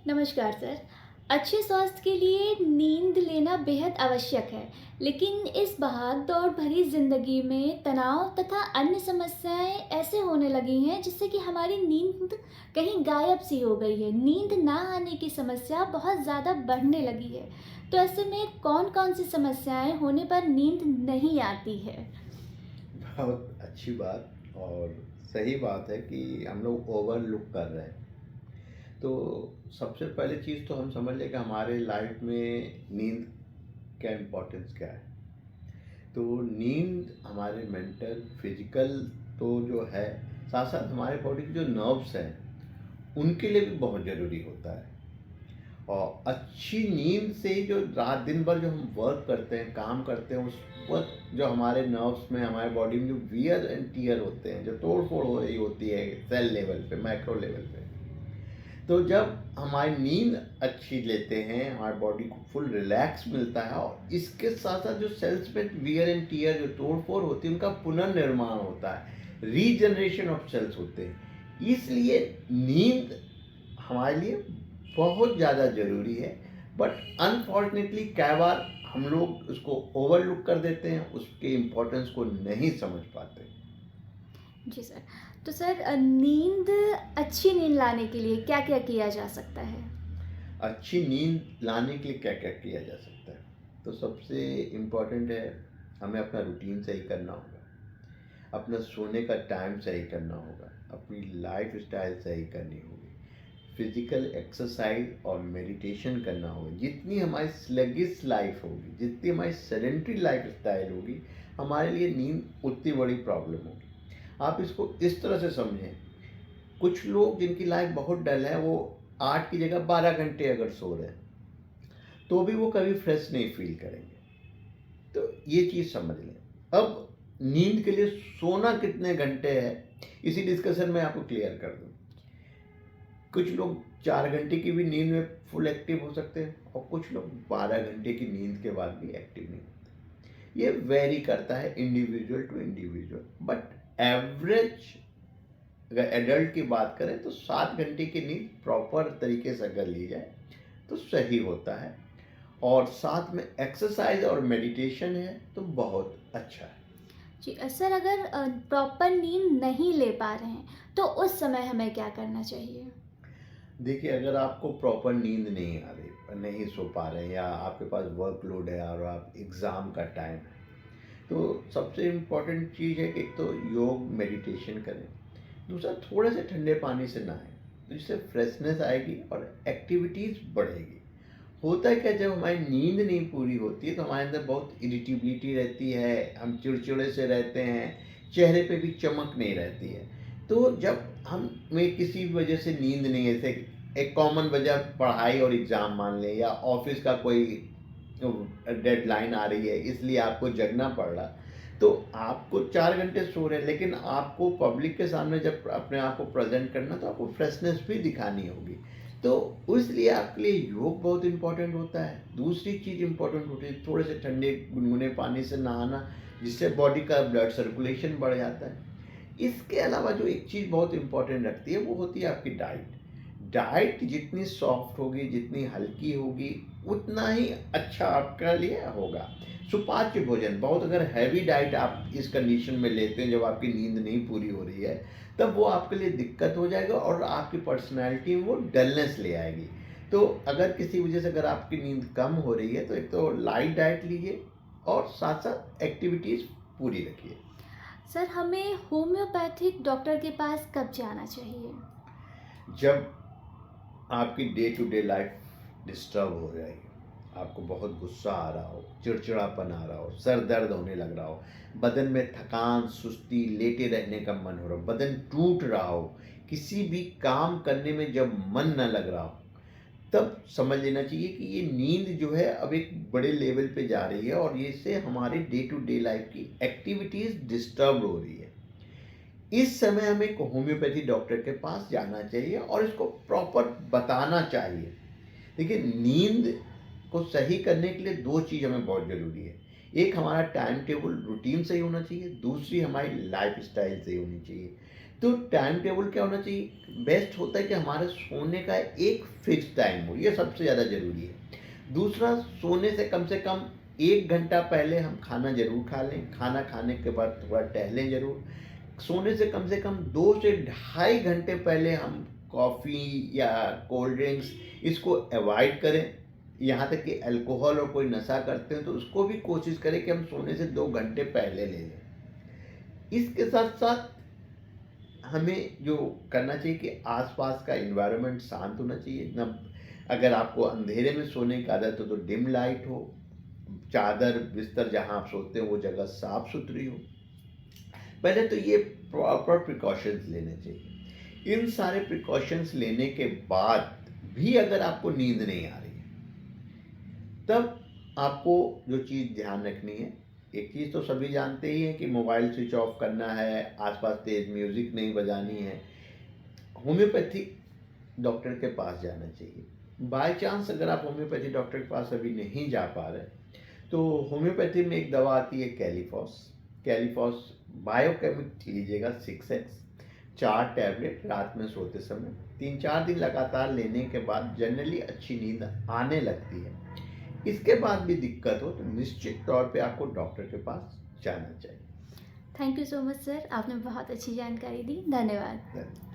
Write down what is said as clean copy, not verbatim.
नमस्कार सर। अच्छे स्वास्थ्य के लिए नींद लेना बेहद आवश्यक है, लेकिन इस भाग-दौड़ भरी ज़िंदगी में तनाव तथा अन्य समस्याएँ ऐसे होने लगी हैं जिससे कि हमारी नींद कहीं गायब-सी हो गई है। नींद ना आने की समस्या बहुत ज़्यादा बढ़ने लगी है। तो ऐसे में कौन-कौन सी समस्याएँ होने पर नींद नहीं आती है? बहुत अच्छी बात और सही बात है कि हम लोग ओवरलुक कर रहे हैं। तो सबसे पहली चीज़ तो हम समझ लें कि हमारे लाइफ में नींद का इम्पोर्टेंस क्या है। तो नींद हमारे मेंटल, फिजिकल तो जो है, साथ-साथ हमारे बॉडी के जो नर्व्स हैं, उनके लिए भी बहुत ज़रूरी होता है। और अच्छी नींद से जो रात दिन भर जो हम वर्क करते हैं, काम करते हैं, उस वक़्त जो हमारे नर्व्स में, हमारे बॉडी में जो वियर एंड टियर होते हैं, जो तोड़-फोड़ हो रही होती है सेल लेवल पे, माइक्रो लेवल पे, तो जब हमारी नींद अच्छी लेते हैं, हमारी बॉडी को फुल रिलैक्स मिलता है और इसके साथ-साथ जो सेल्स में वियर एंड टियर जो तोड़-फोड़ होती है, उनका पुनर्निर्माण होता है, रीजनरेशन ऑफ सेल्स होते हैं। इसलिए नींद हमारे लिए बहुत ज़्यादा ज़रूरी है, बट अनफॉर्चुनेटली कई बार हम लोग उसको ओवरलुक कर देते हैं, उसके इम्पोर्टेंस को नहीं समझ पाते। जी सर। तो सर अच्छी नींद लाने के लिए क्या-क्या किया जा सकता है? अच्छी नींद लाने के लिए क्या-क्या किया जा सकता है? तो सबसे इम्पोर्टेंट है, हमें अपना रूटीन सही करना होगा, अपना सोने का टाइम सही करना होगा, अपनी लाइफ़स्टाइल सही करनी होगी, फिज़िकल एक्सरसाइज और मेडिटेशन करना होगा। जितनी हमारी स्लगिश लाइफ़ होगी, जितनी हमारी सेडेंटरी लाइफ़स्टाइल होगी, हमारे लिए नींद उतनी बड़ी प्रॉब्लम होगी। आप इसको इस तरह से समझें, कुछ लोग जिनकी लाइफ़ बहुत डल है, वो 8 की जगह 12 घंटे अगर सो रहे हैं, तो भी वो कभी फ्रेश नहीं फ़ील करेंगे। तो ये चीज़ समझ लें। अब नींद के लिए सोना कितने घंटे है, इसी डिस्कशन में आपको क्लियर कर दूँ। कुछ लोग 4 घंटे की भी नींद में फुल एक्टिव हो सकते हैं और कुछ लोग 12 घंटे की नींद के बाद भी एक्टिव नहीं होते। ये वेरी करता है individual to individual, but average अगर एडल्ट की बात करें तो 7 घंटे की नींद प्रॉपर तरीके से अगर ली जाए तो सही होता है, और साथ में एक्सरसाइज और मेडिटेशन है तो बहुत अच्छा है। जी सर, अगर प्रॉपर नींद नहीं ले पा रहे हैं, तो उस समय हमें क्या करना चाहिए? देखिए, अगर आपको प्रॉपर नींद नहीं आ रही, नहीं सो पा रहे हैं, या आपके पास वर्कलोड है और आप एग्ज़ाम का टाइम है, तो सबसे इम्पोर्टेंट चीज़ है कि एक तो योग मेडिटेशन करें, दूसरा थोड़े से ठंडे पानी से नहाएं, तो जिससे फ्रेशनेस आएगी और एक्टिविटीज़ बढ़ेगी। होता है क्या, जब हमारी नींद नहीं पूरी होती है तो हमारे अंदर बहुत इरिटेबिलिटी रहती है, हम चिड़चिड़े से रहते हैं, चेहरे पे भी चमक नहीं रहती है। तो जब हमें किसी भी वजह से नींद नहीं है, जैसे एक कॉमन वजह पढ़ाई और एग्ज़ाम मान लें, या ऑफिस का कोई डेडलाइन आ रही है इसलिए आपको जगना पड़ रहा, तो आपको 4 घंटे सो रहे हैं, लेकिन आपको पब्लिक के सामने जब अपने आप को प्रेजेंट करना, तो आपको फ्रेशनेस भी दिखानी होगी। तो इसलिए आपके लिए योग बहुत इम्पोर्टेंट होता है। दूसरी चीज़ इम्पोर्टेंट होती है, थोड़े से ठंडे गुनगुने पानी से नहाना, जिससे बॉडी का ब्लड सर्कुलेशन बढ़ जाता है। इसके अलावा जो एक चीज़ बहुत इम्पोर्टेंट रखती है, वो होती है आपकी डाइट। डाइट जितनी सॉफ्ट होगी, जितनी हल्की होगी, उतना ही अच्छा आपके लिए होगा। सुपाच्य भोजन, बहुत अगर हैवी डाइट आप इस कंडीशन में लेते हैं जब आपकी नींद नहीं पूरी हो रही है, तब वो आपके लिए दिक्कत हो जाएगा और आपकी पर्सनैलिटी में वो डलनेस ले आएगी। तो अगर किसी वजह से अगर आपकी नींद कम हो रही है, तो एक तो लाइट डाइट लीजिए और साथ-साथ एक्टिविटीज़ पूरी रखिए। सर, हमें होम्योपैथिक डॉक्टर के पास कब जाना चाहिए? जब आपकी day to day life disturb हो रही है, आपको बहुत गुस्सा आ रहा हो, चिड़चिड़ापन आ रहा हो, सर दर्द होने लग रहा हो, बदन में थकान, सुस्ती, लेटे रहने का मन हो रहा हो, बदन टूट रहा हो, किसी भी काम करने में जब मन न लग रहा हो, तब समझ लेना चाहिए कि ये नींद जो है अब एक बड़े लेवल पे जा रही है और ये इससे हमारे डे टू डे लाइफ की एक्टिविटीज़ डिस्टर्ब हो रही है। इस समय हमें एक होम्योपैथी डॉक्टर के पास जाना चाहिए और इसको प्रॉपर बताना चाहिए। देखिए, नींद को सही करने के लिए 2 चीज़ हमें बहुत ज़रूरी है। एक हमारा टाइम टेबल रूटीन सही होना चाहिए, दूसरी हमारी लाइफ़स्टाइल सही होनी चाहिए। तो टाइम टेबल क्या होना चाहिए? बेस्ट होता है कि हमारे सोने का एक फिक्स टाइम हो, ये सबसे ज़्यादा ज़रूरी है। दूसरा, सोने से कम 1 घंटा पहले हम खाना ज़रूर खा लें, खाना खाने के बाद थोड़ा टहलें ज़रूर। सोने से कम 2 से ढाई घंटे पहले हम कॉफ़ी या कोल्ड ड्रिंक्स इसको अवॉइड करें। यहाँ तक कि अल्कोहल और कोई नशा करते हैं तो उसको भी कोशिश करें कि हम सोने से 2 घंटे पहले ले लें। इसके साथ-साथ हमें जो करना चाहिए कि आस-पास का एनवायरनमेंट शांत होना चाहिए। ना, अगर आपको अंधेरे में सोने की आदत हो तो डिम लाइट हो, चादर, बिस्तर जहाँ आप सोते हो वो जगह साफ-सुथरी हो। पहले तो ये प्रॉपर प्रिकॉशंस लेने चाहिए। इन सारे प्रिकॉशंस लेने के बाद भी अगर आपको नींद नहीं आ रही है, तब आपको जो चीज़ ध्यान रखनी है, एक चीज़ तो सभी जानते ही हैं कि मोबाइल स्विच ऑफ करना है, आस-पास तेज़ म्यूज़िक नहीं बजानी है। होम्योपैथिक डॉक्टर के पास जाना चाहिए। बाय चांस अगर आप होम्योपैथी डॉक्टर के पास अभी नहीं जा पा रहे, तो होम्योपैथी में एक दवा आती है कैलिफॉस। कैलिफॉस बायोकेमिक लीजिएगा 6x, 4 टैबलेट रात में सोते समय। 3-4 दिन लगातार लेने के बाद जनरली अच्छी नींद आने लगती है। इसके बाद भी दिक्कत हो तो निश्चित तौर पे आपको डॉक्टर के पास जाना चाहिए। Thank you so much sir, आपने बहुत अच्छी जानकारी दी। धन्यवाद। धन्यवाद।